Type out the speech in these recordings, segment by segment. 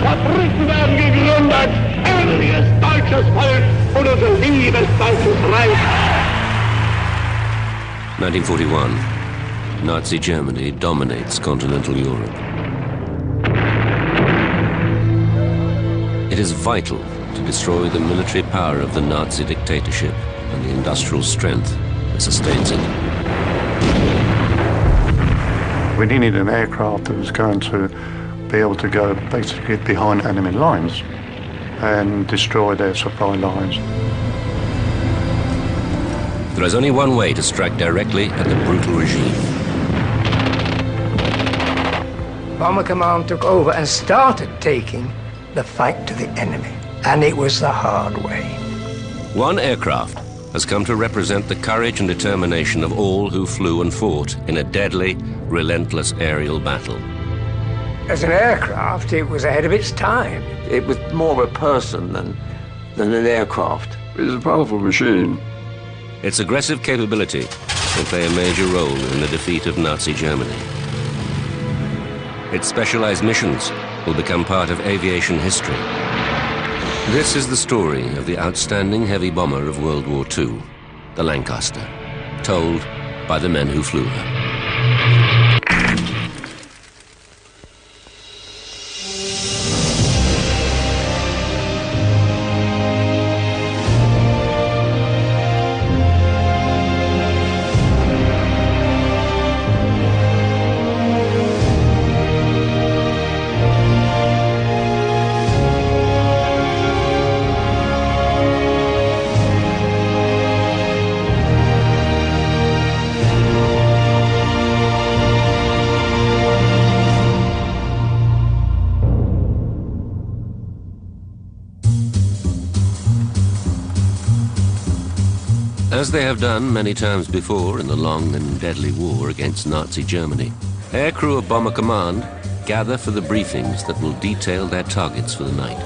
Fabriken werden gegründet. Ehrliches deutsches Volk und unser liebes deutsches Reich. 1941. Nazi Germany dominates continental Europe. It is vital to destroy the military power of the Nazi dictatorship and the industrial strength that sustains it. We needed an aircraft that was going to be able to go basically behind enemy lines and destroy their supply lines. There is only one way to strike directly at the brutal regime. Bomber Command took over and started taking the fight to the enemy, and it was the hard way. One aircraft has come to represent the courage and determination of all who flew and fought in a deadly, relentless aerial battle. As an aircraft, it was ahead of its time. It was more a person than an aircraft. It's a powerful machine. Its aggressive capability will play a major role in the defeat of Nazi Germany. Its specialized missions will become part of aviation history. This is the story of the outstanding heavy bomber of World War II, the Lancaster, told by the men who flew her. As they have done many times before in the long and deadly war against Nazi Germany, aircrew of Bomber Command gather for the briefings that will detail their targets for the night.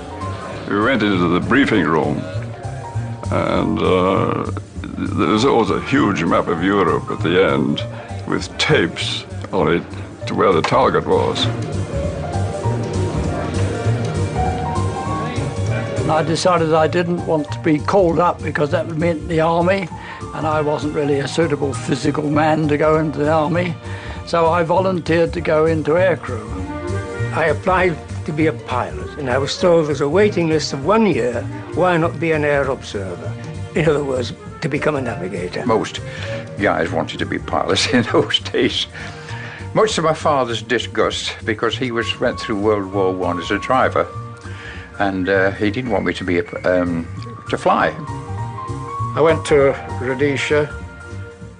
We went into the briefing room, and there's always a huge map of Europe at the end with tapes on it to where the target was. I decided I didn't want to be called up because that would mean the army, and I wasn't really a suitable physical man to go into the army, so I volunteered to go into aircrew. I applied to be a pilot, and I was told there's a waiting list of 1 year. Why not be an air observer? In other words, to become a navigator. Most guys wanted to be pilots in those days. Much to my father's disgust, because he went through World War I as a driver, and he didn't want me to be to fly. I went to Rhodesia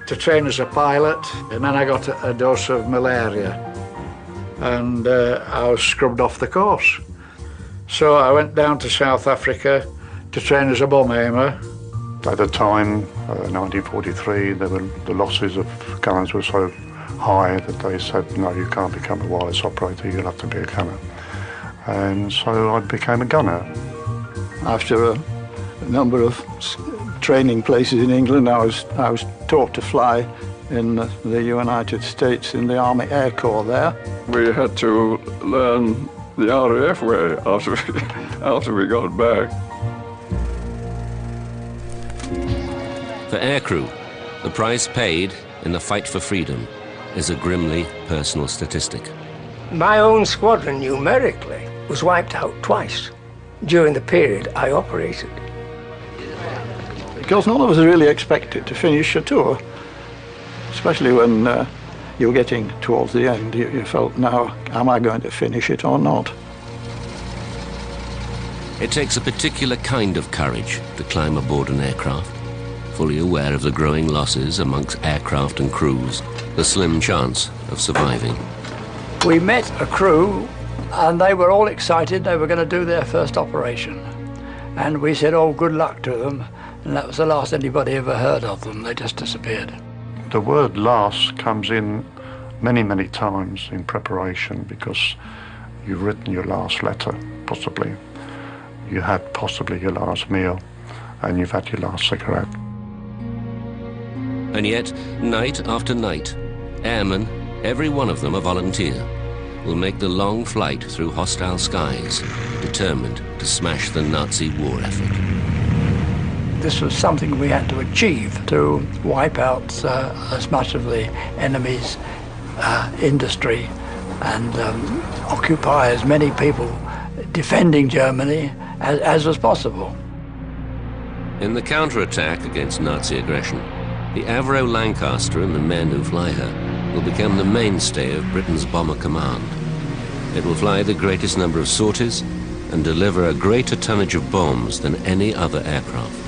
to train as a pilot, and then I got a dose of malaria, and I was scrubbed off the course. So I went down to South Africa to train as a bomb aimer. At the time, 1943, the losses of gunners were so high that they said, no, you can't become a wireless operator, you'll have to be a gunner. And so I became a gunner. After a number of training places in England, I was taught to fly in the United States in the Army Air Corps there. We had to learn the RAF way after we got back. For aircrew, the price paid in the fight for freedom is a grimly personal statistic. My own squadron, numerically, was wiped out twice during the period I operated. Because none of us really expected to finish a tour, especially when you were getting towards the end. You felt, now, am I going to finish it or not? It takes a particular kind of courage to climb aboard an aircraft, fully aware of the growing losses amongst aircraft and crews, the slim chance of surviving. We met a crew, and they were all excited. They were going to do their first operation. And we said, oh, good luck to them. And that was the last anybody ever heard of them. They just disappeared. The word last comes in many, many times in preparation, because you've written your last letter, possibly. You had possibly your last meal, and you've had your last cigarette. And yet, night after night, airmen, every one of them a volunteer, will make the long flight through hostile skies, determined to smash the Nazi war effort. This was something we had to achieve to wipe out as much of the enemy's industry and occupy as many people defending Germany as was possible. In the counterattack against Nazi aggression, the Avro Lancaster and the men who fly her will become the mainstay of Britain's bomber command. It will fly the greatest number of sorties and deliver a greater tonnage of bombs than any other aircraft.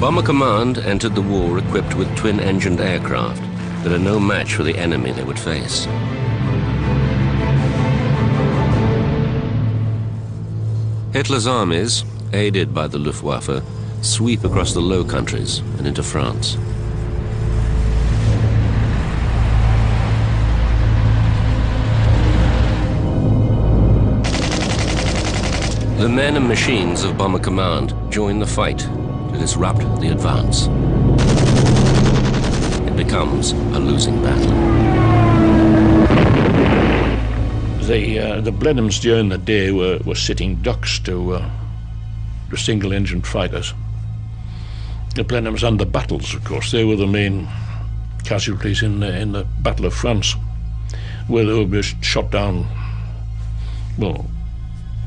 Bomber Command entered the war equipped with twin-engined aircraft that are no match for the enemy they would face. Hitler's armies, aided by the Luftwaffe, sweep across the Low Countries and into France. The men and machines of Bomber Command join the fight to disrupt the advance. It becomes a losing battle. The Blenheims during the day were sitting ducks to single-engine fighters. The Blenheims and the battles, of course, they were the main casualties in the Battle of France, where they were shot down. Well,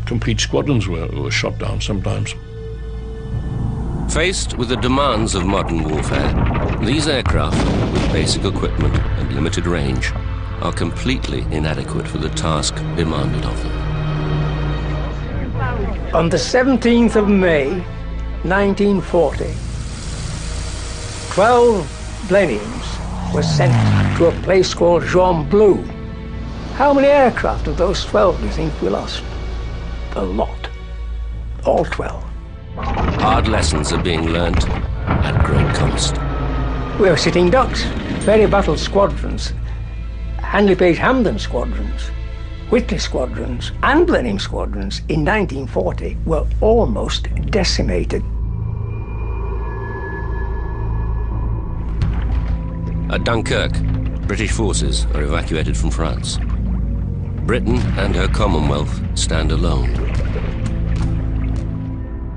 complete squadrons were shot down sometimes. Faced with the demands of modern warfare, these aircraft, with basic equipment and limited range, are completely inadequate for the task demanded of them. On the 17th of May, 1940, 12 Blenheims were sent to a place called Jean Blou. How many aircraft of those 12 do you think we lost? A lot. All 12. Hard lessons are being learnt at great cost. We were sitting ducks. Very battle squadrons, Handley Page Hamden squadrons, Whitley squadrons, and Blenheim squadrons in 1940 were almost decimated. At Dunkirk, British forces are evacuated from France. Britain and her Commonwealth stand alone.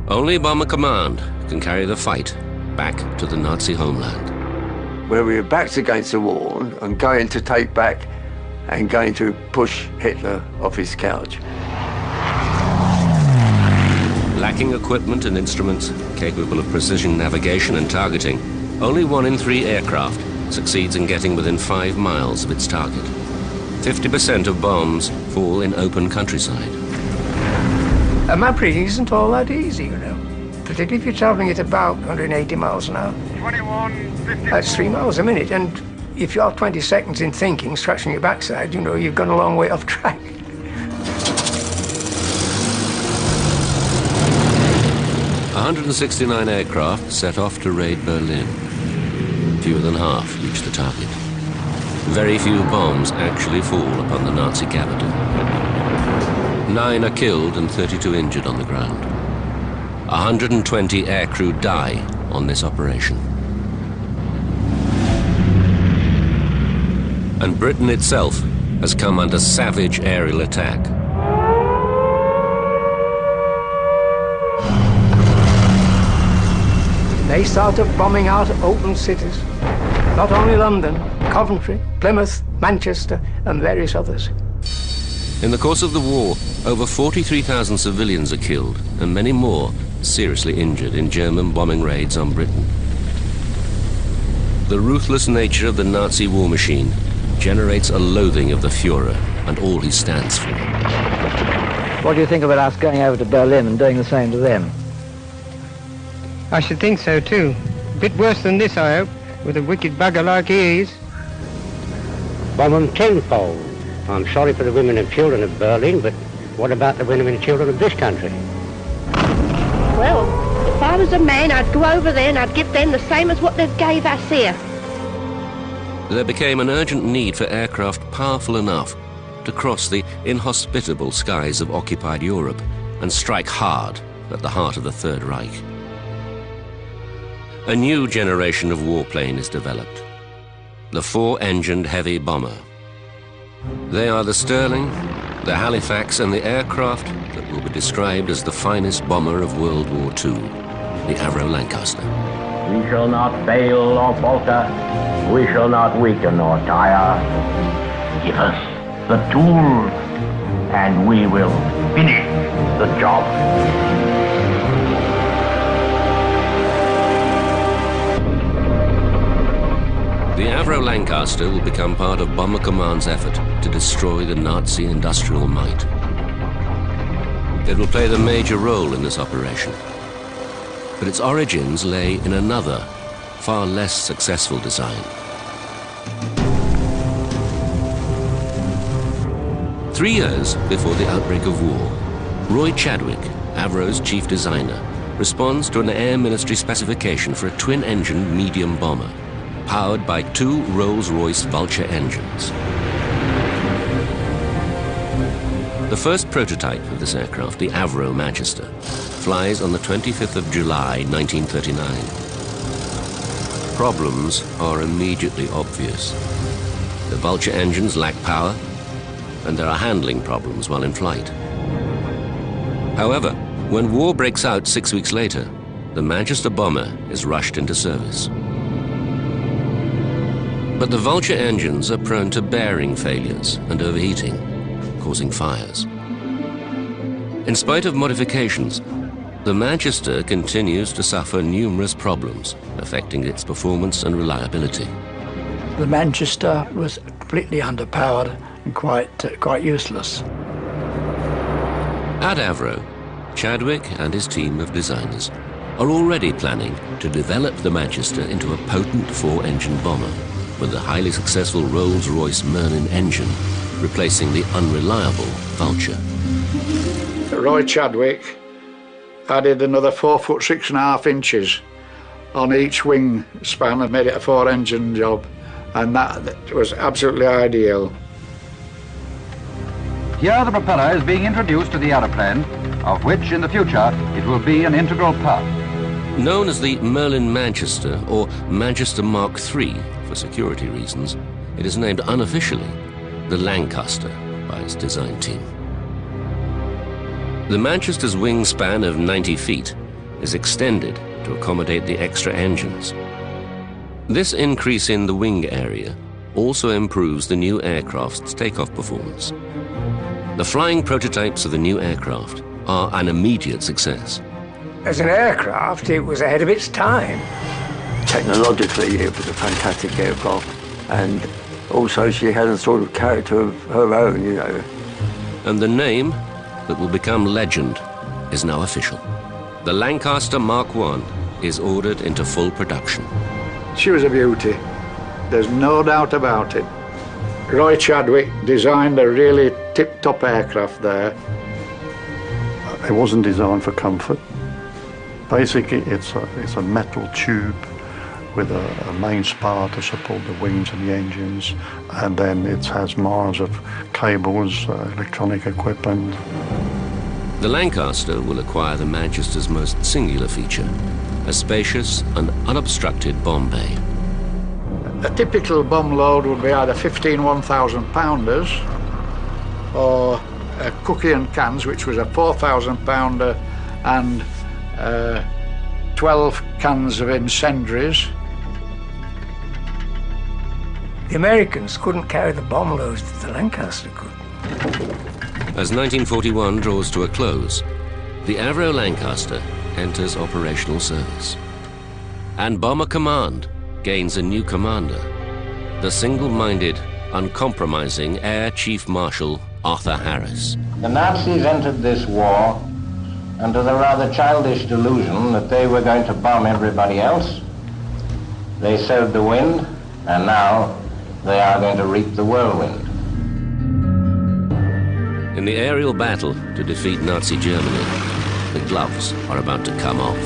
Only Bomber Command can carry the fight back to the Nazi homeland. Where we were backs against the wall and going to take back and going to push Hitler off his couch. Lacking equipment and instruments capable of precision navigation and targeting, only 1 in 3 aircraft succeeds in getting within 5 miles of its target. 50% of bombs fall in open countryside. A map reading isn't all that easy, you know, particularly if you're travelling at about 180 miles an hour. 21:54. That's 3 miles a minute, and if you're 20 seconds in thinking, scratching your backside, you know, you've gone a long way off track. "169 aircraft set off to raid Berlin. Fewer than half reach the target. Very few bombs actually fall upon the Nazi capital. 9 are killed and 32 injured on the ground. 120 aircrew die on this operation. And Britain itself has come under savage aerial attack. They started bombing out open cities. Not only London, Coventry, Plymouth, Manchester, and various others. In the course of the war, over 43,000 civilians are killed, and many more seriously injured in German bombing raids on Britain. The ruthless nature of the Nazi war machine generates a loathing of the Führer and all he stands for. What do you think about us going over to Berlin and doing the same to them? I should think so too. A bit worse than this, I hope, with a wicked bugger like he is. Bomb them tenfold. I'm sorry for the women and children of Berlin, but what about the women and children of this country? Well, if I was a man, I'd go over there and I'd give them the same as what they've gave us here. There became an urgent need for aircraft powerful enough to cross the inhospitable skies of occupied Europe and strike hard at the heart of the Third Reich. A new generation of warplane is developed, the four-engined heavy bomber. They are the Sterling, the Halifax, and the aircraft that will be described as the finest bomber of World War II, the Avro Lancaster. We shall not fail or falter. We shall not weaken or tire. Give us the tools, and we will finish the job. The Avro Lancaster will become part of Bomber Command's effort to destroy the Nazi industrial might. It will play the major role in this operation, but its origins lay in another, far less successful design. 3 years before the outbreak of war, Roy Chadwick, Avro's chief designer, responds to an Air Ministry specification for a twin-engine medium bomber, powered by 2 Rolls-Royce Vulture engines. The first prototype of this aircraft, the Avro Manchester, flies on the 25th of July, 1939. Problems are immediately obvious. The Vulture engines lack power, and there are handling problems while in flight. However, when war breaks out 6 weeks later, the Manchester bomber is rushed into service. But the Vulture engines are prone to bearing failures and overheating, causing fires. In spite of modifications, the Manchester continues to suffer numerous problems, affecting its performance and reliability. The Manchester was completely underpowered and quite useless. At Avro, Chadwick and his team of designers are already planning to develop the Manchester into a potent 4-engine bomber, with the highly successful Rolls-Royce Merlin engine replacing the unreliable Vulture. Roy Chadwick added another 4 foot 6.5 inches on each wing span and made it a 4-engine job, and that was absolutely ideal. Here the propeller is being introduced to the aeroplane, of which in the future it will be an integral part. Known as the Merlin Manchester, or Manchester Mark III for security reasons, it is named unofficially the Lancaster by its design team. The Manchester's wingspan of 90 feet is extended to accommodate the extra engines. This increase in the wing area also improves the new aircraft's takeoff performance. The flying prototypes of the new aircraft are an immediate success. As an aircraft, it was ahead of its time. Technologically, it was a fantastic aircraft, and also she had a sort of character of her own, you know. And the name that will become legend is now official. The Lancaster Mark I is ordered into full production. She was a beauty. There's no doubt about it. Roy Chadwick designed a really tip-top aircraft there. It wasn't designed for comfort. Basically, it's a metal tube with a main spar to support the wings and the engines, and then it has miles of cables, electronic equipment. The Lancaster will acquire the Manchester's most singular feature, a spacious and unobstructed bomb bay. A typical bomb load would be either 15 1,000-pounders or a cookie and cans, which was a 4,000-pounder, and 12 cans of incendiaries. The Americans couldn't carry the bomb loads that the Lancaster could. As 1941 draws to a close, the Avro Lancaster enters operational service. And Bomber Command gains a new commander, the single-minded, uncompromising Air Chief Marshal Arthur Harris. The Nazis entered this war under the rather childish delusion that they were going to bomb everybody else. They sowed the wind, and now they are going to reap the whirlwind. In the aerial battle to defeat Nazi Germany, the gloves are about to come off.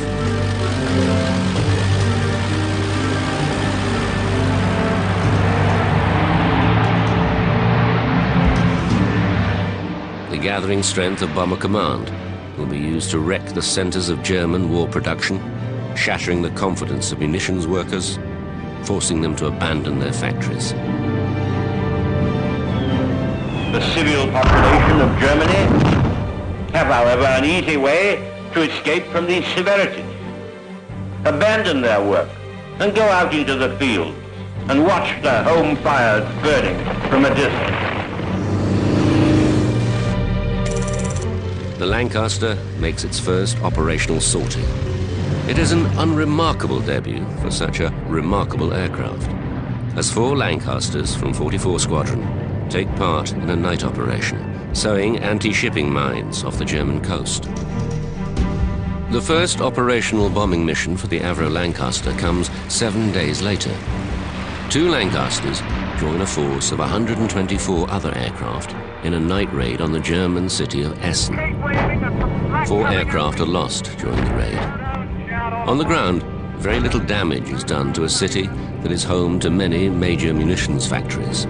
The gathering strength of Bomber Command will be used to wreck the centers of German war production shattering the confidence of munitions workers, forcing them to abandon their factories. The civil population of Germany have, however, an easy way to escape from these severities. Abandon their work and go out into the field and watch their home fires burning from a distance. The Lancaster makes its first operational sortie. It is an unremarkable debut for such a remarkable aircraft, as 4 Lancasters from 44 Squadron take part in a night operation, sowing anti-shipping mines off the German coast. The first operational bombing mission for the Avro Lancaster comes 7 days later. 2 Lancasters join a force of 124 other aircraft in a night raid on the German city of Essen. 4 aircraft are lost during the raid. On the ground, very little damage is done to a city that is home to many major munitions factories.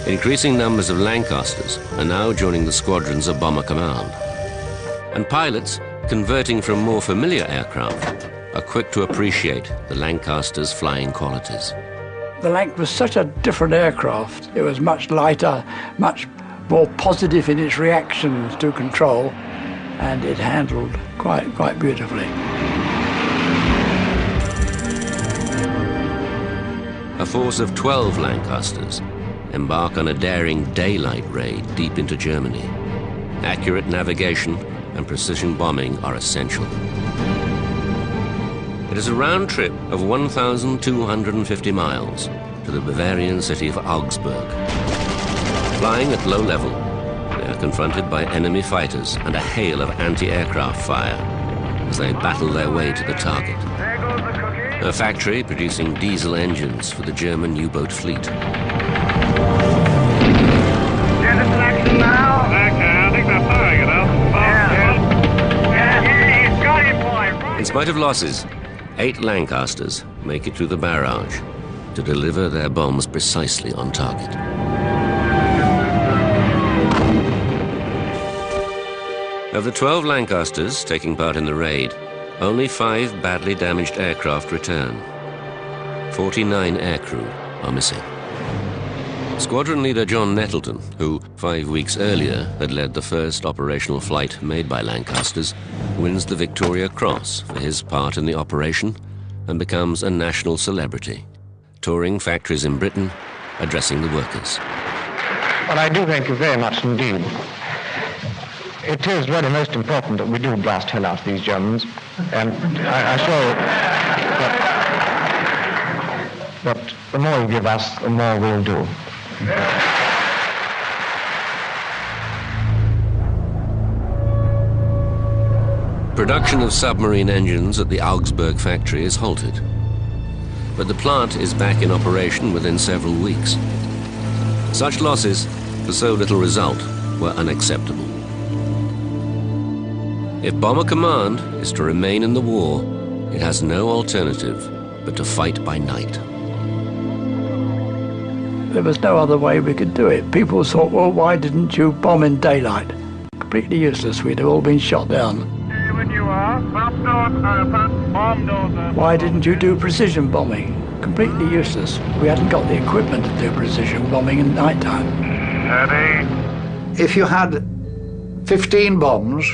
Increasing numbers of Lancasters are now joining the squadrons of Bomber Command. And pilots, converting from more familiar aircraft, are quick to appreciate the Lancaster's flying qualities. The Lanc was such a different aircraft. It was much lighter, much more positive in its reactions to control, and it handled quite beautifully. A force of 12 Lancasters embark on a daring daylight raid deep into Germany. Accurate navigation and precision bombing are essential. It is a round trip of 1,250 miles to the Bavarian city of Augsburg. Flying at low level, they are confronted by enemy fighters and a hail of anti-aircraft fire as they battle their way to the target. A factory producing diesel engines for the German U-boat fleet. In spite of losses, 8 Lancasters make it through the barrage to deliver their bombs precisely on target. Of the 12 Lancasters taking part in the raid, only 5 badly damaged aircraft return. 49 aircrew are missing. Squadron leader John Nettleton, who 5 weeks earlier had led the first operational flight made by Lancasters, wins the Victoria Cross for his part in the operation and becomes a national celebrity, touring factories in Britain, addressing the workers. Well, I do thank you very much indeed. It is really most important that we do blast hell out of these Germans, and I assure you that the more you give us, the more we'll do. Production of submarine engines at the Augsburg factory is halted, but the plant is back in operation within several weeks. Such losses, for so little result, were unacceptable. If Bomber Command is to remain in the war, it has no alternative but to fight by night. There was no other way we could do it. People thought, well, why didn't you bomb in daylight? Completely useless. We'd have all been shot down. Why didn't you do precision bombing? Completely useless. We hadn't got the equipment to do precision bombing in night time. If you had 15 bombs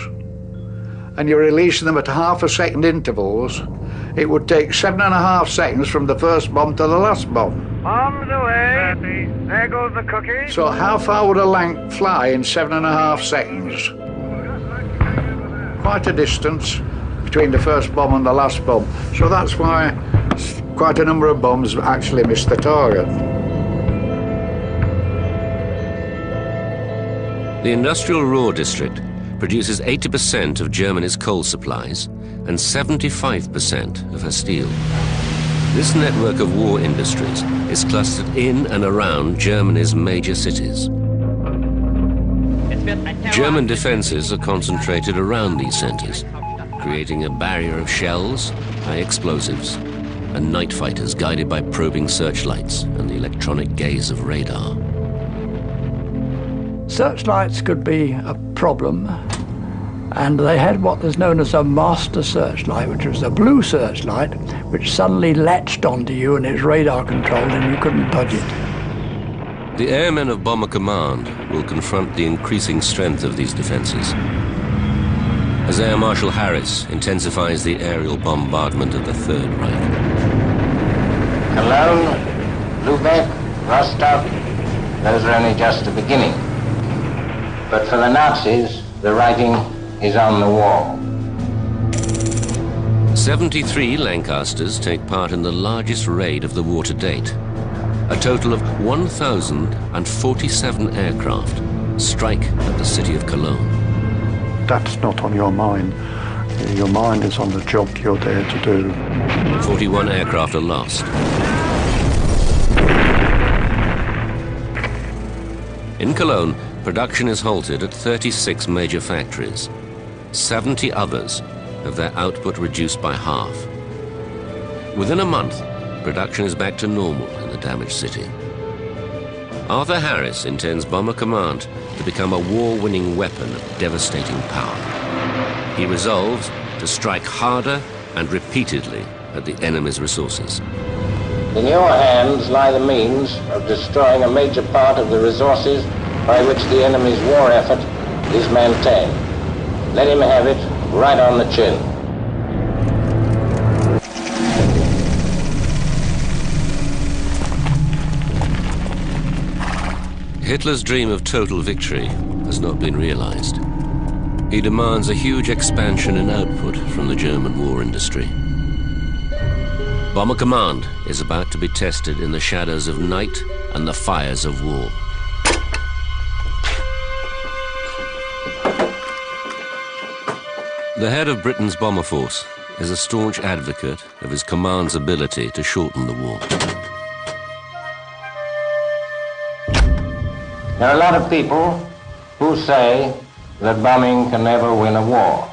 and you're releasing them at half a second intervals, it would take 7.5 seconds from the first bomb to the last bomb. Bombs away. There goes the cookie. So how far would a Lanc fly in 7.5 seconds? Quite a distance between the first bomb and the last bomb. So that's why quite a number of bombs actually missed the target. The industrial Ruhr district produces 80% of Germany's coal supplies and 75% of her steel. This network of war industries is clustered in and around Germany's major cities. German defenses are concentrated around these centers, creating a barrier of shells, high explosives, and night fighters guided by probing searchlights and the electronic gaze of radar. Searchlights could be a problem And they had what was known as a master searchlight, which was a blue searchlight, which suddenly latched onto you and it's radar controlled and you couldn't dodge it. The airmen of Bomber Command will confront the increasing strength of these defenses as Air Marshal Harris intensifies the aerial bombardment of the Third Reich. Cologne, Lubeck, Rostock, those are only just the beginning. But for the Nazis, the writing is on the wall. 73 Lancasters take part in the largest raid of the war to date. A total of 1,047 aircraft strike at the city of Cologne. That's not on your mind. Your mind is on the job you're there to do. 41 aircraft are lost. In Cologne, production is halted at 36 major factories. 70 others have their output reduced by half. Within a month, production is back to normal in the damaged city. Arthur Harris intends Bomber Command to become a war-winning weapon of devastating power. He resolves to strike harder and repeatedly at the enemy's resources. In your hands lie the means of destroying a major part of the resources by which the enemy's war effort is maintained. Let him have it right on the chin. Hitler's dream of total victory has not been realized. He demands a huge expansion in output from the German war industry. Bomber Command is about to be tested in the shadows of night and the fires of war. The head of Britain's bomber force is a staunch advocate of his command's ability to shorten the war. There are a lot of people who say that bombing can never win a war.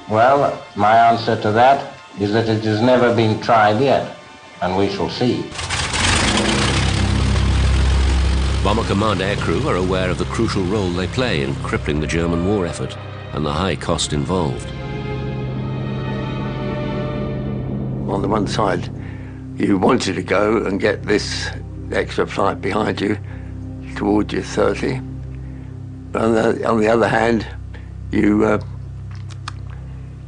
Well, my answer to that is that it has never been tried yet, and we shall see. Bomber Command aircrew are aware of the crucial role they play in crippling the German war effort and the high cost involved. On the one side, you wanted to go and get this extra flight behind you towards your 30. But on the other hand, you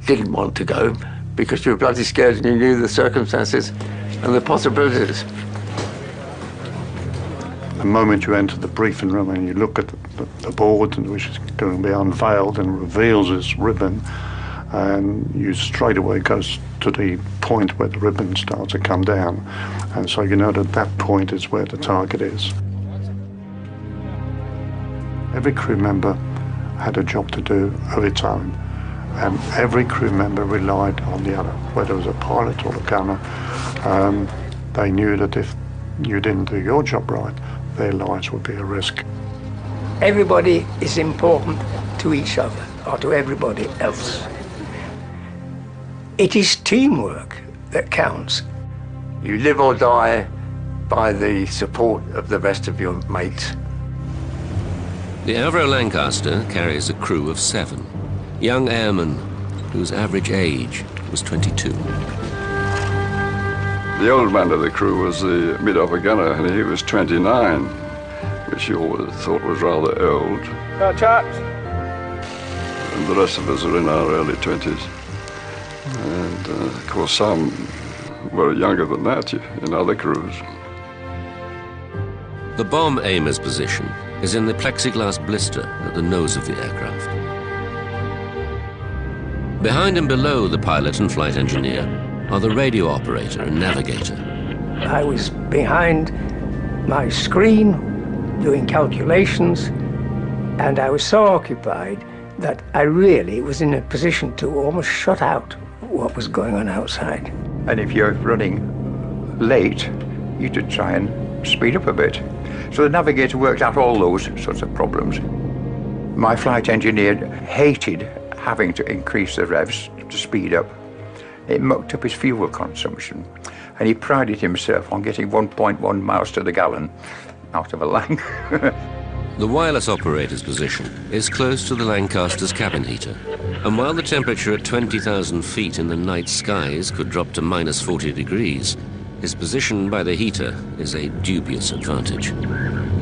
didn't want to go because you were bloody scared and you knew the circumstances and the possibilities. The moment you enter the briefing room and you look at the board which is going to be unveiled and reveals this ribbon, and you straight away goes to the point where the ribbon starts to come down, and so you know that that point is where the target is. Every crew member had a job to do of its own, and every crew member relied on the other, whether it was a pilot or a gunner. They knew that if you didn't do your job right, their lives would be at risk. Everybody is important to each other or to everybody else. It is teamwork that counts. You live or die by the support of the rest of your mates. The Avro Lancaster carries a crew of 7, young airmen whose average age was 22. The old man of the crew was the mid-upper gunner, and he was 29, which you always thought was rather old. Chaps. And the rest of us are in our early 20s. And of course some were younger than that in other crews. The bomb aimer's position is in the plexiglass blister at the nose of the aircraft. Behind and below the pilot and flight engineer are the radio operator and navigator. I was behind my screen doing calculations, and I was so occupied that I really was in a position to almost shut out what was going on outside. And if you're running late, you should try and speed up a bit. So the navigator worked out all those sorts of problems. My flight engineer hated having to increase the revs to speed up. It mucked up his fuel consumption, and he prided himself on getting 1.1 miles to the gallon out of a Lang. The wireless operator's position is close to the Lancaster's cabin heater, and while the temperature at 20,000 feet in the night skies could drop to minus 40 degrees, his position by the heater is a dubious advantage.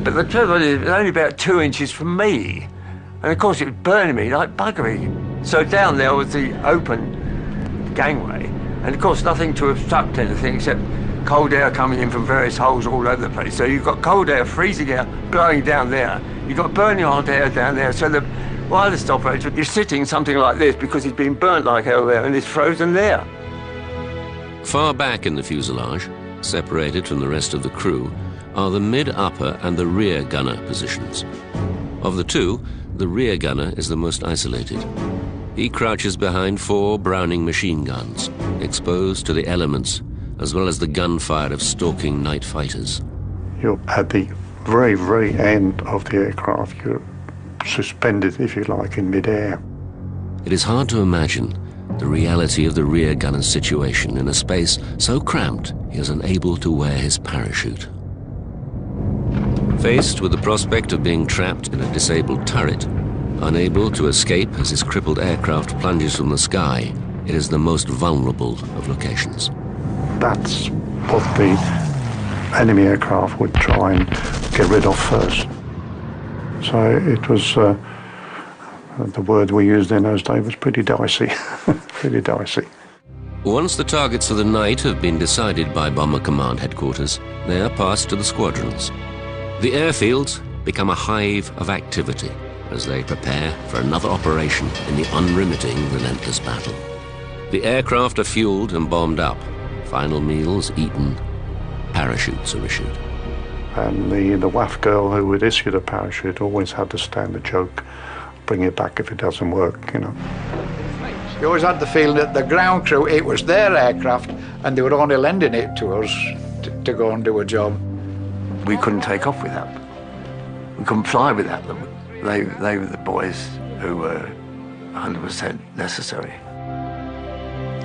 But the trouble is, it was only about 2 inches from me, and of course it was burning me like buggery. So down there was the open gangway, and of course nothing to obstruct anything except cold air coming in from various holes all over the place. So you've got cold air, freezing air blowing down there. You've got burning hot air down there. So the wireless operator is sitting something like this because he's been burnt like hell there and it's frozen there. Far back in the fuselage, separated from the rest of the crew, are the mid-upper and the rear gunner positions. Of the two, the rear gunner is the most isolated. He crouches behind 4 Browning machine guns, exposed to the elements as well as the gunfire of stalking night fighters. You're at the very, very end of the aircraft. You're suspended, if you like, in mid-air. It is hard to imagine the reality of the rear gunner's situation in a space so cramped he is unable to wear his parachute. Faced with the prospect of being trapped in a disabled turret, unable to escape as his crippled aircraft plunges from the sky, it is the most vulnerable of locations. That's what the enemy aircraft would try and get rid of first. So it was, the word we used in those days was pretty dicey, pretty dicey. Once the targets for the night have been decided by Bomber Command Headquarters, they are passed to the squadrons. The airfields become a hive of activity as they prepare for another operation in the unremitting, relentless battle. The aircraft are fueled and bombed up, final meals eaten, parachutes are issued. And the WAF girl who would issue the parachute always had the standard joke, bring it back if it doesn't work, you know. You always had the feeling that the ground crew, it was their aircraft and they were only lending it to us to go and do a job. We couldn't take off without them. We couldn't fly without them. They were the boys who were 100% necessary.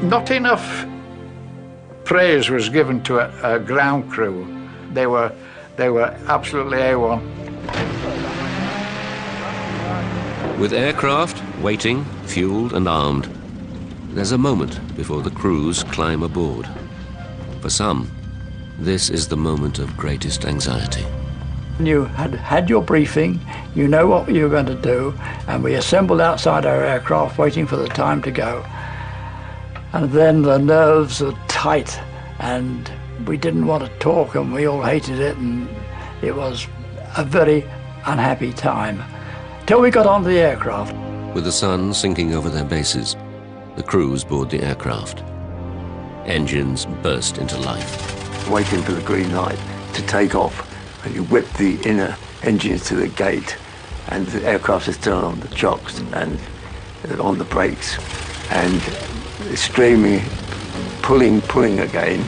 Not enough praise was given to a ground crew. They were absolutely A1. With aircraft waiting, fueled and armed, there's a moment before the crews climb aboard. For some, this is the moment of greatest anxiety. You had your briefing, you know what you were going to do, and we assembled outside our aircraft waiting for the time to go. And then the nerves were tight and we didn't want to talk and we all hated it, and it was a very unhappy time till we got onto the aircraft. With the sun sinking over their bases, the crews board the aircraft. Engines burst into life. Waiting for the green light to take off, and you whip the inner engines to the gate, and the aircraft is still on the chocks and on the brakes, and streaming, pulling again.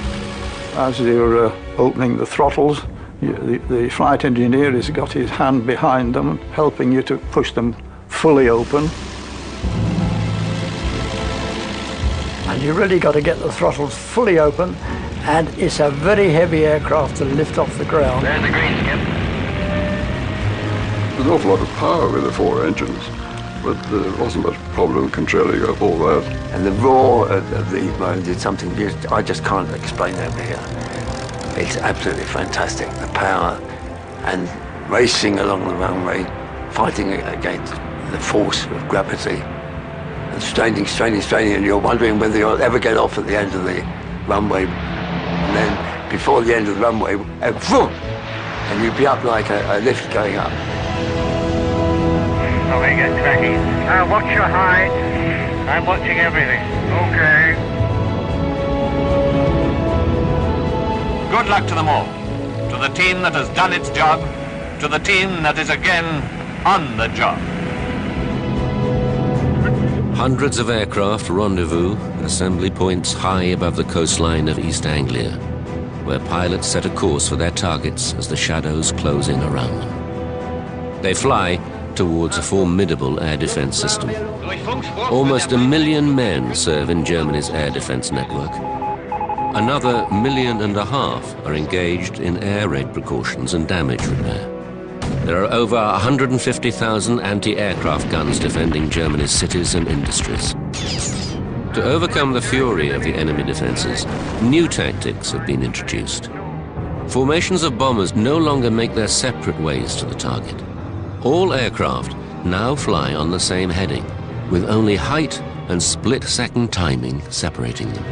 As you're opening the throttles, the flight engineer has got his hand behind them, helping you to push them fully open. And you really got to get the throttles fully open, and it's a very heavy aircraft to lift off the ground. There's the green, Skip. There's an awful lot of power with the 4 engines, but there wasn't much problem controlling all that. And the roar of the moans is something I just can't explain over here. It's absolutely fantastic, the power, and racing along the runway, fighting against the force of gravity, and straining, and you're wondering whether you'll ever get off at the end of the runway. And then before the end of the runway, vroom, and you'd be up like a lift going up. Oh, we get cracking. Watch your height. I'm watching everything. Okay. Good luck to them all. To the team that has done its job. To the team that is again on the job. Hundreds of aircraft rendezvous at assembly points high above the coastline of East Anglia, where pilots set a course for their targets as the shadows close in around them. They fly towards a formidable air defense system. Almost 1 million men serve in Germany's air defense network. Another 1.5 million are engaged in air raid precautions and damage repair. There are over 150,000 anti-aircraft guns defending Germany's cities and industries. To overcome the fury of the enemy defences, new tactics have been introduced. Formations of bombers no longer make their separate ways to the target. All aircraft now fly on the same heading, with only height and split-second timing separating them.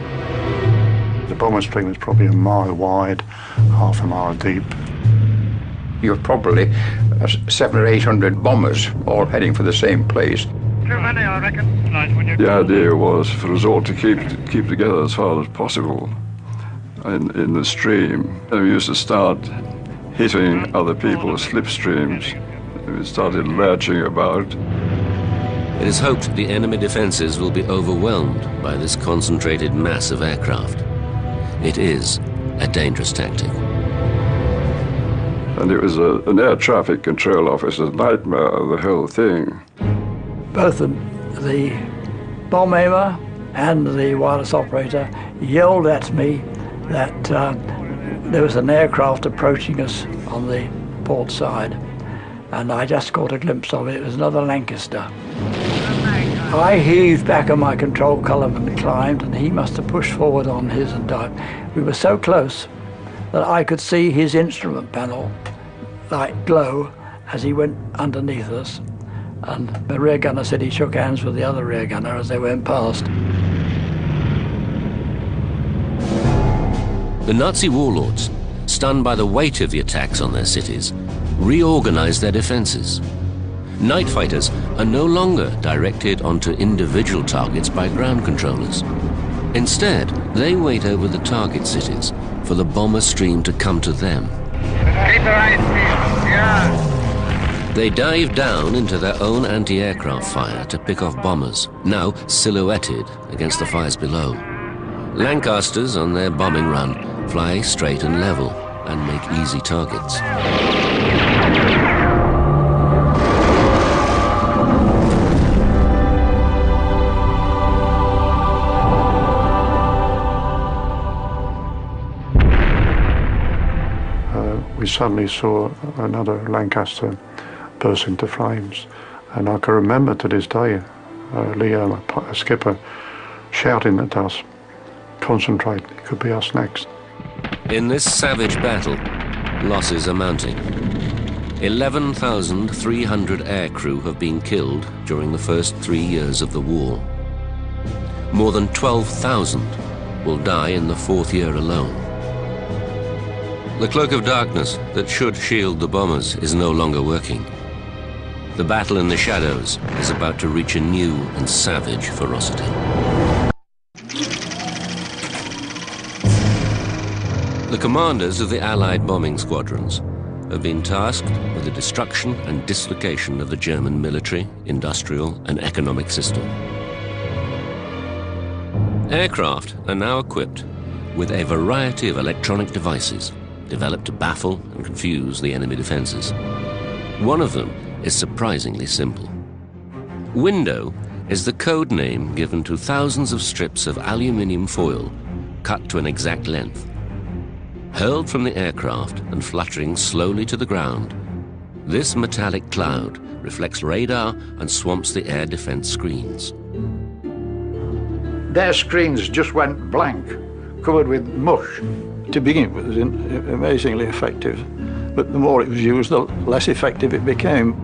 The bomber stream is probably a mile wide, half a mile deep. You're probably 700 or 800 bombers all heading for the same place. Too many, I reckon. The idea was for us all to keep together as far as possible in the stream. And we used to start hitting other people's slipstreams. We started lurching about. It is hoped the enemy defences will be overwhelmed by this concentrated mass of aircraft. It is a dangerous tactic. And it was an air traffic control officer's nightmare, the whole thing. Both the bomb aimer and the wireless operator yelled at me that there was an aircraft approaching us on the port side, and I just caught a glimpse of it. It was another Lancaster. I heaved back on my control column and climbed, and he must have pushed forward on his and dived. We were so close that I could see his instrument panel light glow as he went underneath us, and the rear gunner said he shook hands with the other rear gunner as they went past. The Nazi warlords, stunned by the weight of the attacks on their cities, reorganized their defenses. Night fighters are no longer directed onto individual targets by ground controllers. Instead, they wait over the target cities for the bomber stream to come to them. They dive down into their own anti-aircraft fire to pick off bombers, now silhouetted against the fires below. Lancasters on their bombing run fly straight and level and make easy targets. We suddenly saw another Lancaster burst into flames, and I can remember to this day Leo, a skipper, shouting at us, "Concentrate, it could be us next." In this savage battle, losses are mounting. 11,300 aircrew have been killed during the first 3 years of the war. More than 12,000 will die in the 4th year alone. The cloak of darkness that should shield the bombers is no longer working. The battle in the shadows is about to reach a new and savage ferocity. The commanders of the Allied bombing squadrons have been tasked with the destruction and dislocation of the German military, industrial, and economic system. Aircraft are now equipped with a variety of electronic devices developed to baffle and confuse the enemy defenses. One of them is surprisingly simple. Window is the code name given to thousands of strips of aluminium foil cut to an exact length. Hurled from the aircraft and fluttering slowly to the ground, this metallic cloud reflects radar and swamps the air defense screens. Their screens just went blank, covered with mush. To begin with, it was amazingly effective, but the more it was used, the less effective it became.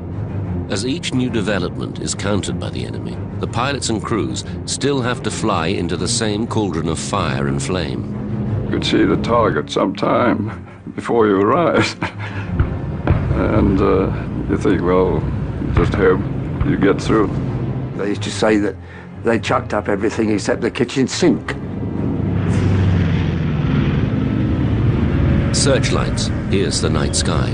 As each new development is countered by the enemy, the pilots and crews still have to fly into the same cauldron of fire and flame. You could see the target sometime before you arrived. And you think, well, just hope you get through. They used to say that they chucked up everything except the kitchen sink. Searchlights pierce the night sky,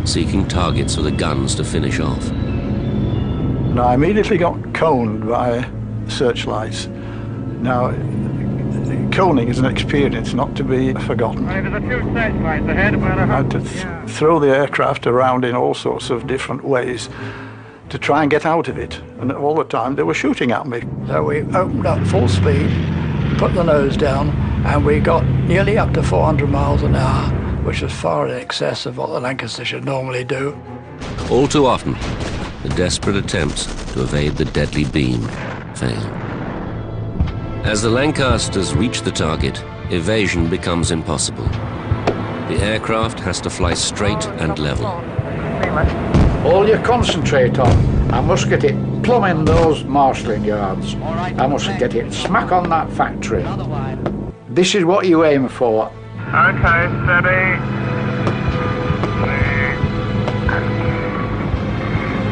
seeking targets for the guns to finish off. And I immediately got coned by searchlights. Now, coning is an experience not to be forgotten. There's a few searchlights ahead. I had to throw the aircraft around in all sorts of different ways to try and get out of it. And all the time they were shooting at me. So we opened up full speed, put the nose down, and we got nearly up to 400 miles an hour, which was far in excess of what the Lancaster should normally do. All too often, the desperate attempts to evade the deadly beam fail. As the Lancasters reach the target, evasion becomes impossible. The aircraft has to fly straight and level. All you concentrate on, I must get it plumb in those marshalling yards. I must get it smack on that factory. This is what you aim for. Okay, steady.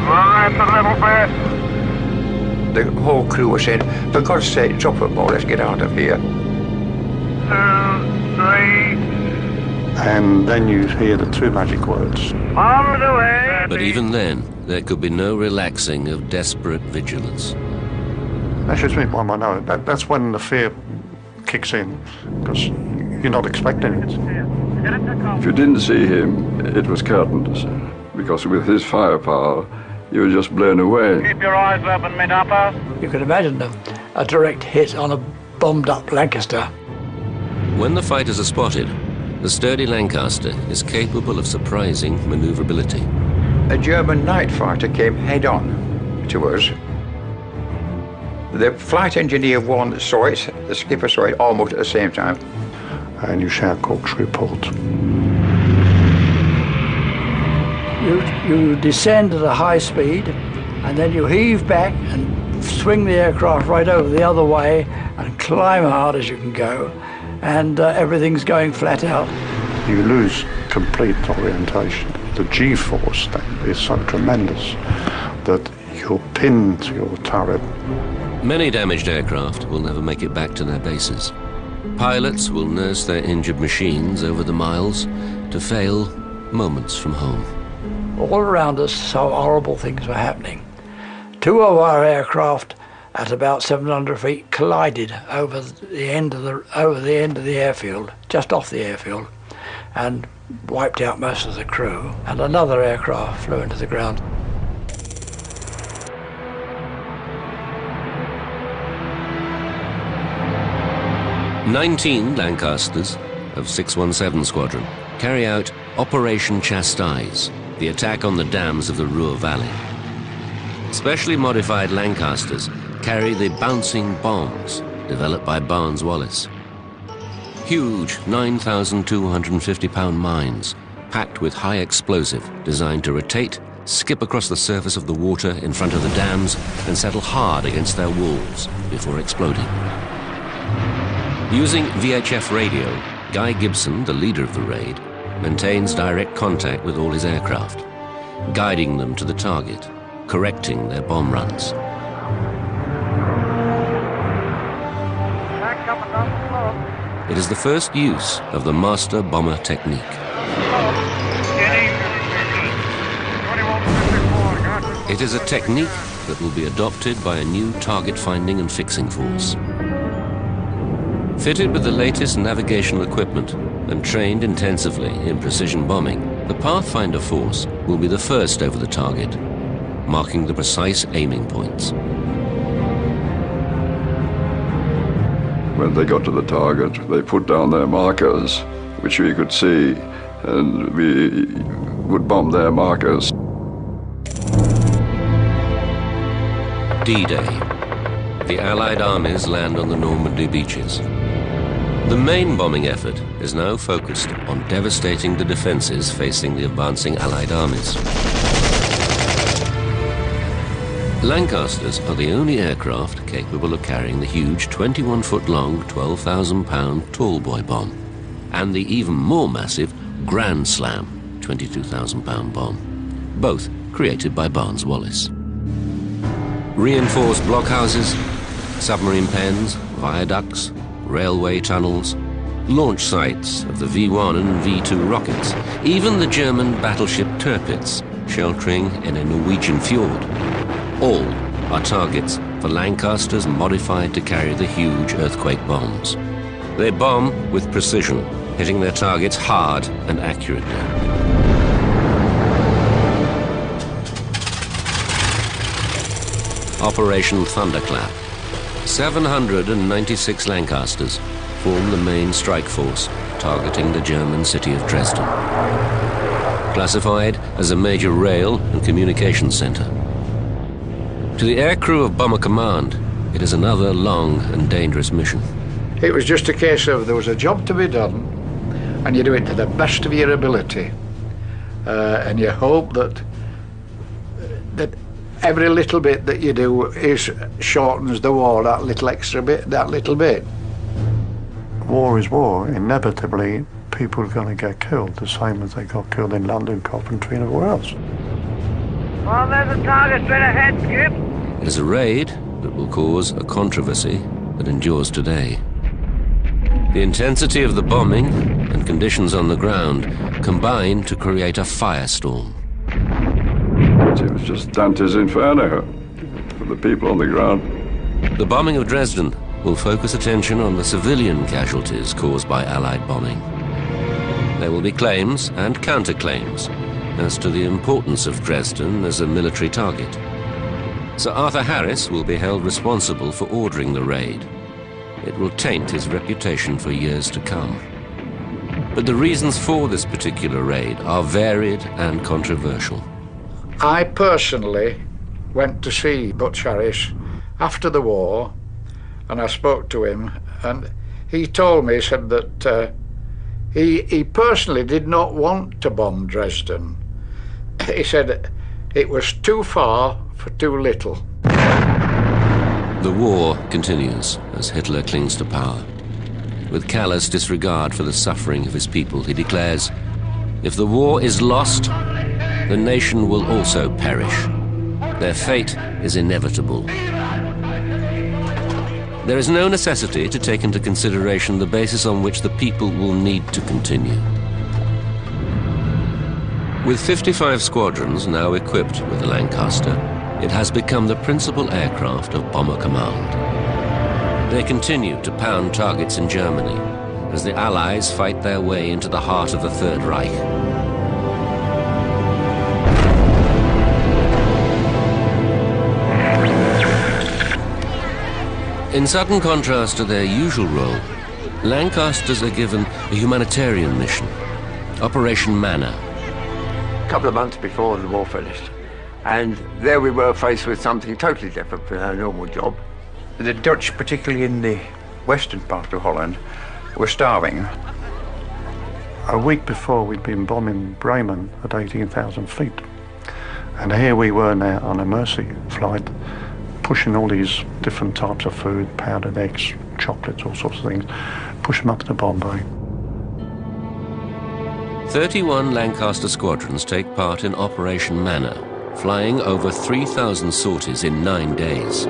Right, a little bit. The whole crew was saying, for God's sake, drop it more, let's get out of here. 2, 3. And then you hear the two magic words. On the way. But even then, there could be no relaxing of desperate vigilance. That's just me, I know. That's when the fear kicks in, because you're not expecting it. If you didn't see him, it was curtains, because with his firepower, you were just blown away. Keep your eyes open, mid-upper. You can imagine a direct hit on a bombed-up Lancaster. When the fighters are spotted, the sturdy Lancaster is capable of surprising maneuverability. A German night fighter came head-on to us. The flight engineer one saw it, the skipper saw it almost at the same time. And you shout corkscrew port. You descend at a high speed, and then you heave back and swing the aircraft right over the other way and climb hard as you can go, and everything's going flat out. You lose complete orientation. The G-force then is so tremendous that you're pinned to your turret. Many damaged aircraft will never make it back to their bases. Pilots will nurse their injured machines over the miles to fail moments from home. All around us, so horrible things were happening. 2 of our aircraft at about 700 feet collided over the end of the airfield, just off the airfield, and wiped out most of the crew. And another aircraft flew into the ground. "19 Lancasters of 617 Squadron carry out Operation Chastise, the attack on the dams of the Ruhr Valley. Specially modified Lancasters carry the bouncing bombs developed by Barnes-Wallis. Huge 9,250-pound mines packed with high explosive designed to rotate, skip across the surface of the water in front of the dams and settle hard against their walls before exploding. Using VHF radio, Guy Gibson, the leader of the raid, maintains direct contact with all his aircraft, guiding them to the target, correcting their bomb runs. It is the first use of the master bomber technique. It is a technique that will be adopted by a new target finding and fixing force. Fitted with the latest navigational equipment and trained intensively in precision bombing, the Pathfinder force will be the first over the target, marking the precise aiming points. When they got to the target, they put down their markers, which we could see, and we would bomb their markers. D-Day. The Allied armies land on the Normandy beaches. The main bombing effort is now focused on devastating the defenses facing the advancing Allied armies. Lancasters are the only aircraft capable of carrying the huge 21-foot-long, 12,000-pound Tallboy bomb and the even more massive Grand Slam 22,000-pound bomb, both created by Barnes-Wallis. Reinforced blockhouses, submarine pens, viaducts, railway tunnels, launch sites of the V-1 and V-2 rockets, even the German battleship Tirpitz sheltering in a Norwegian fjord. All are targets for Lancasters modified to carry the huge earthquake bombs. They bomb with precision, hitting their targets hard and accurately. Operation Thunderclap. 796 Lancasters form the main strike force targeting the German city of Dresden. classified as a major rail and communications centre. To the aircrew of Bomber Command, it is another long and dangerous mission. It was just a case of there was a job to be done, and you do it to the best of your ability, and you hope that every little bit that you do shortens the war, that little extra bit, that little bit. War is war. Inevitably, people are going to get killed, the same as they got killed in London, Coventry, and everywhere else. Well, there's a target straight ahead, Skip. It is a raid that will cause a controversy that endures today. The intensity of the bombing and conditions on the ground combine to create a firestorm. It was just Dante's Inferno for the people on the ground. The bombing of Dresden will focus attention on the civilian casualties caused by Allied bombing. There will be claims and counterclaims as to the importance of Dresden as a military target. Sir Arthur Harris will be held responsible for ordering the raid. It will taint his reputation for years to come. But the reasons for this particular raid are varied and controversial. I personally went to see Butch Harris after the war, and I spoke to him, and he told me, he said that he personally did not want to bomb Dresden. He said it was too far for too little. The war continues as Hitler clings to power. With callous disregard for the suffering of his people, he declares, "If the war is lost, the nation will also perish. Their fate is inevitable." There is no necessity to take into consideration the basis on which the people will need to continue. With 55 squadrons now equipped with the Lancaster, it has become the principal aircraft of Bomber Command. They continue to pound targets in Germany as the Allies fight their way into the heart of the Third Reich. In sudden contrast to their usual role, Lancasters are given a humanitarian mission, Operation Manna. A couple of months before the war finished, and there we were faced with something totally different from our normal job. The Dutch, particularly in the western part of Holland, were starving. A week before, we'd been bombing Bremen at 18,000 feet. And here we were now on a mercy flight, pushing all these different types of food, powdered eggs, chocolates, all sorts of things, push them up to Bombay. 31 Lancaster squadrons take part in Operation Manna, flying over 3,000 sorties in 9 days.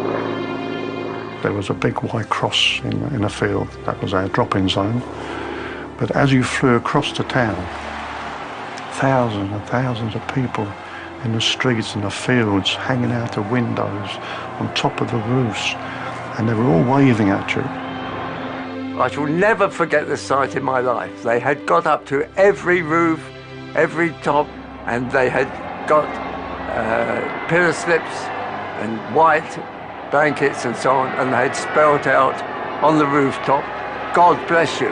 There was a big white cross in a field. That was our drop-in zone. But as you flew across the town, thousands and thousands of people in the streets and the fields, hanging out the windows, on top of the roofs, and they were all waving at you. I shall never forget the sight in my life. They had got up to every roof, every top, and they had got pillar slips and white blankets and so on, and they had spelled out on the rooftop, "God bless you."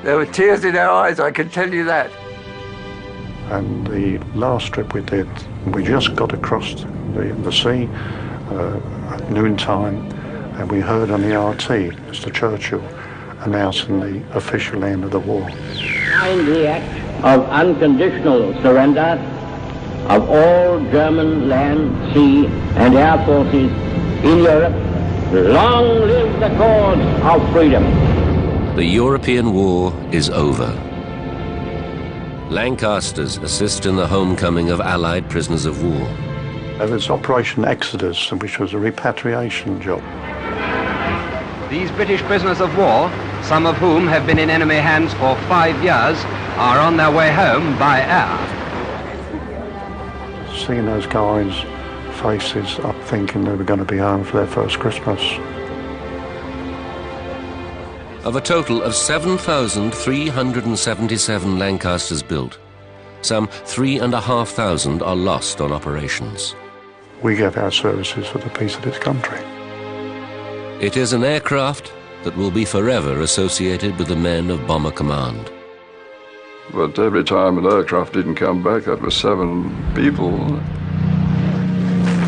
There were tears in our eyes, I can tell you that. And the last trip we did, we just got across the sea at noontime, and we heard on the RT, Mr. Churchill, announcing the official end of the war. Sign the act of unconditional surrender of all German land, sea and air forces in Europe. Long live the cause of freedom. The European war is over. Lancasters assist in the homecoming of Allied prisoners of war. There was Operation Exodus, which was a repatriation job. These British prisoners of war, some of whom have been in enemy hands for 5 years, are on their way home by air. Seeing those guys' faces up thinking they were going to be home for their first Christmas. Of a total of 7,377 Lancasters built, some 3,500 are lost on operations. We gave our services for the peace of this country. It is an aircraft that will be forever associated with the men of Bomber Command. But every time an aircraft didn't come back, that was 7 people.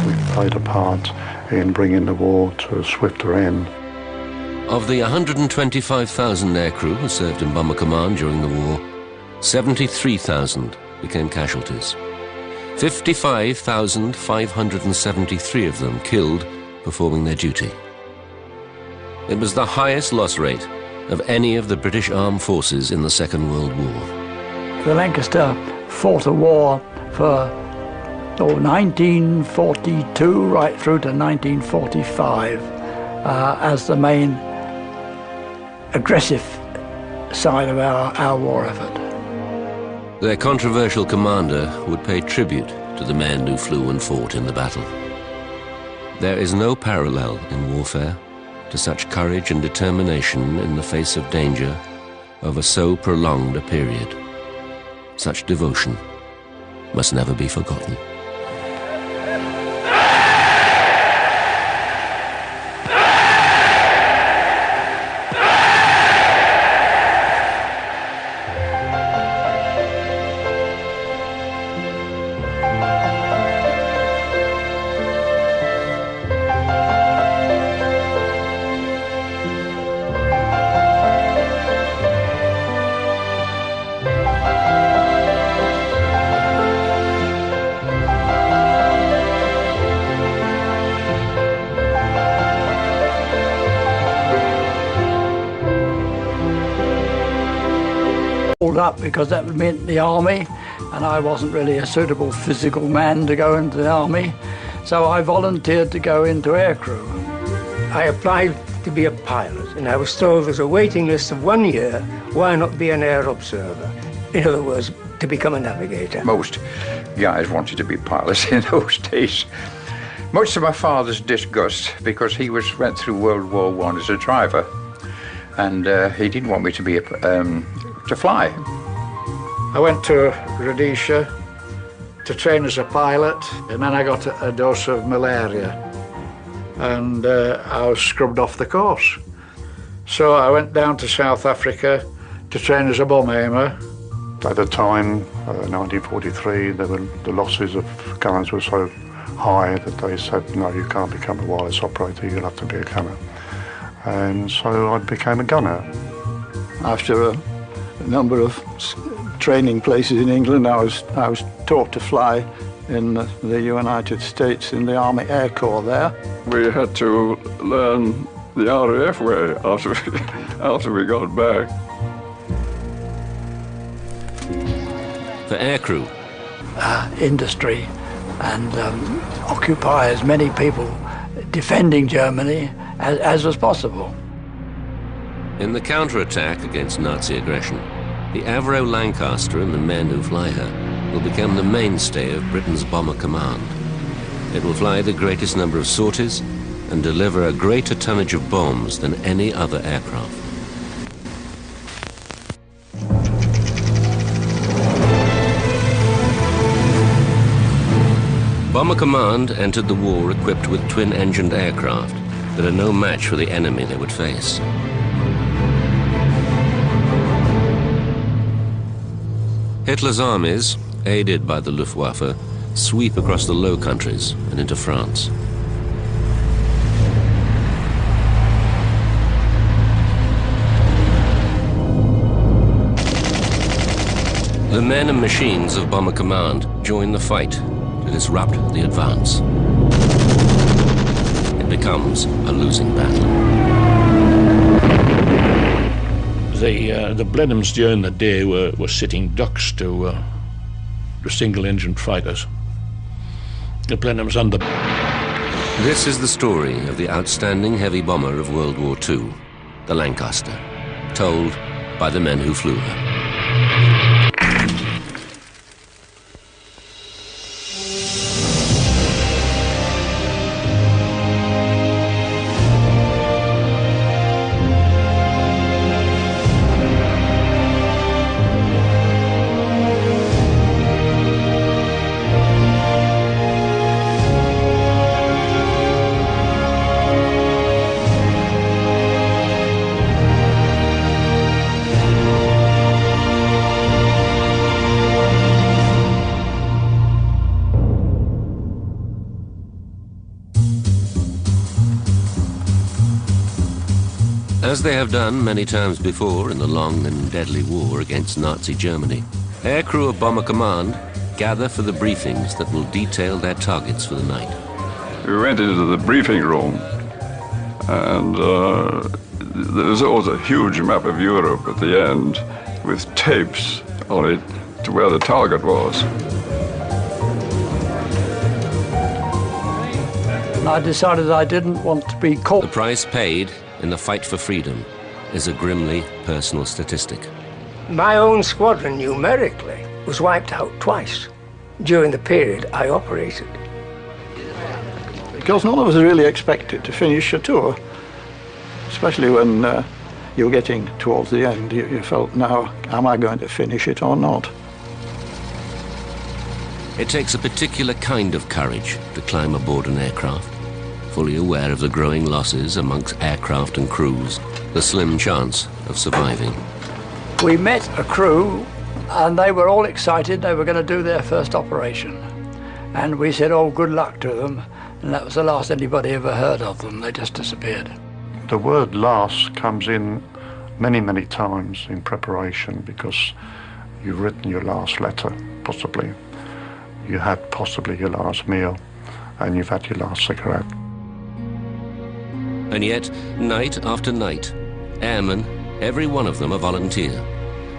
We played a part in bringing the war to a swifter end. Of the 125,000 aircrew who served in Bomber Command during the war, 73,000 became casualties. 55,573 of them killed performing their duty. It was the highest loss rate of any of the British armed forces in the Second World War. The Lancaster fought a war for 1942 right through to 1945 as the main aggressive side of our war effort. Their controversial commander would pay tribute to the men who flew and fought in the battle. There is no parallel in warfare to such courage and determination in the face of danger over so prolonged a period. Such devotion must never be forgotten. Up because that meant the army, and I wasn't really a suitable physical man to go into the army, so I volunteered to go into aircrew. I applied to be a pilot, and I was told there's a waiting list of 1 year. Why not be an air observer? In other words, to become a navigator. Most guys wanted to be pilots in those days. Much to my father's disgust, because he went through World War I as a driver, and he didn't want me to be to fly. I went to Rhodesia to train as a pilot, and then I got a dose of malaria, and I was scrubbed off the course. So I went down to South Africa to train as a bomb aimer. At the time, 1943, the losses of gunners were so high that they said, no, you can't become a wireless operator, you'll have to be a gunner. And so I became a gunner. After a number of training places in England, I was taught to fly in the United States in the Army Air Corps there. We had to learn the RAF way after we got back. For aircrew, industry and occupy as many people defending Germany as was possible. in the counterattack against Nazi aggression, the Avro Lancaster and the men who fly her will become the mainstay of Britain's bomber command. It will fly the greatest number of sorties and deliver a greater tonnage of bombs than any other aircraft. Bomber Command entered the war equipped with twin-engined aircraft that are no match for the enemy they would face. Hitler's armies, aided by the Luftwaffe, sweep across the Low Countries and into France. The men and machines of Bomber Command join the fight to disrupt the advance. It becomes a losing battle. The Blenheims during the day were sitting ducks to single-engine fighters. The Blenheims under... This is the story of the outstanding heavy bomber of World War II, the Lancaster, told by the men who flew her. As they have done many times before in the long and deadly war against Nazi Germany, aircrew of Bomber Command gather for the briefings that will detail their targets for the night. We went into the briefing room, and there's always a huge map of Europe at the end with tapes on it to where the target was. And I decided I didn't want to be caught. The price paid in the fight for freedom is a grimly personal statistic. My own squadron, numerically, was wiped out twice during the period I operated. Because none of us really expected to finish a tour, especially when you're getting towards the end. You felt, now, am I going to finish it or not? It takes a particular kind of courage to climb aboard an aircraft, fully aware of the growing losses amongst aircraft and crews, the slim chance of surviving. We met a crew and they were all excited. They were going to do their first operation. And we said, oh, good luck to them. And that was the last anybody ever heard of them. They just disappeared. The word last comes in many, many times in preparation because you've written your last letter, possibly. You had possibly your last meal, and you've had your last cigarette. And yet, night after night, airmen, every one of them a volunteer,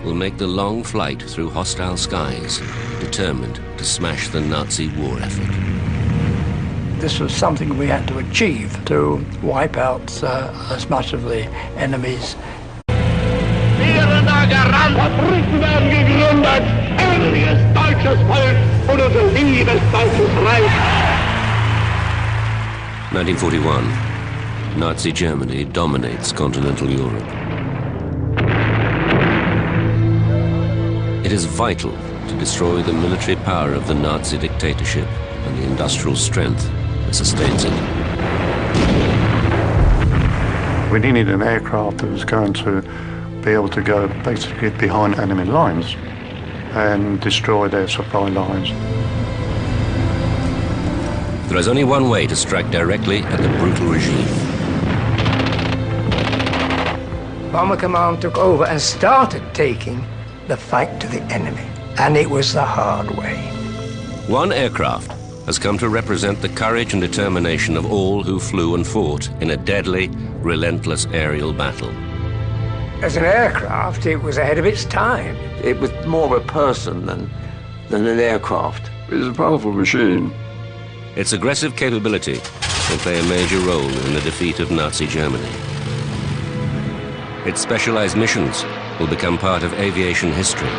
will make the long flight through hostile skies, determined to smash the Nazi war effort. This was something we had to achieve to wipe out as much of the enemies. Fabriken werden gegründet, ehrliches deutsches Volk und unser liebes deutsches Reich. 1941. Nazi Germany dominates continental Europe. It is vital to destroy the military power of the Nazi dictatorship and the industrial strength that sustains it. We needed an aircraft that was going to be able to go basically behind enemy lines and destroy their supply lines. There is only one way to strike directly at the brutal regime. Bomber Command took over and started taking the fight to the enemy, and it was the hard way. One aircraft has come to represent the courage and determination of all who flew and fought in a deadly, relentless aerial battle. As an aircraft, it was ahead of its time. It was more a person than an aircraft. It's a powerful machine. Its aggressive capability will play a major role in the defeat of Nazi Germany. Its specialized missions will become part of aviation history.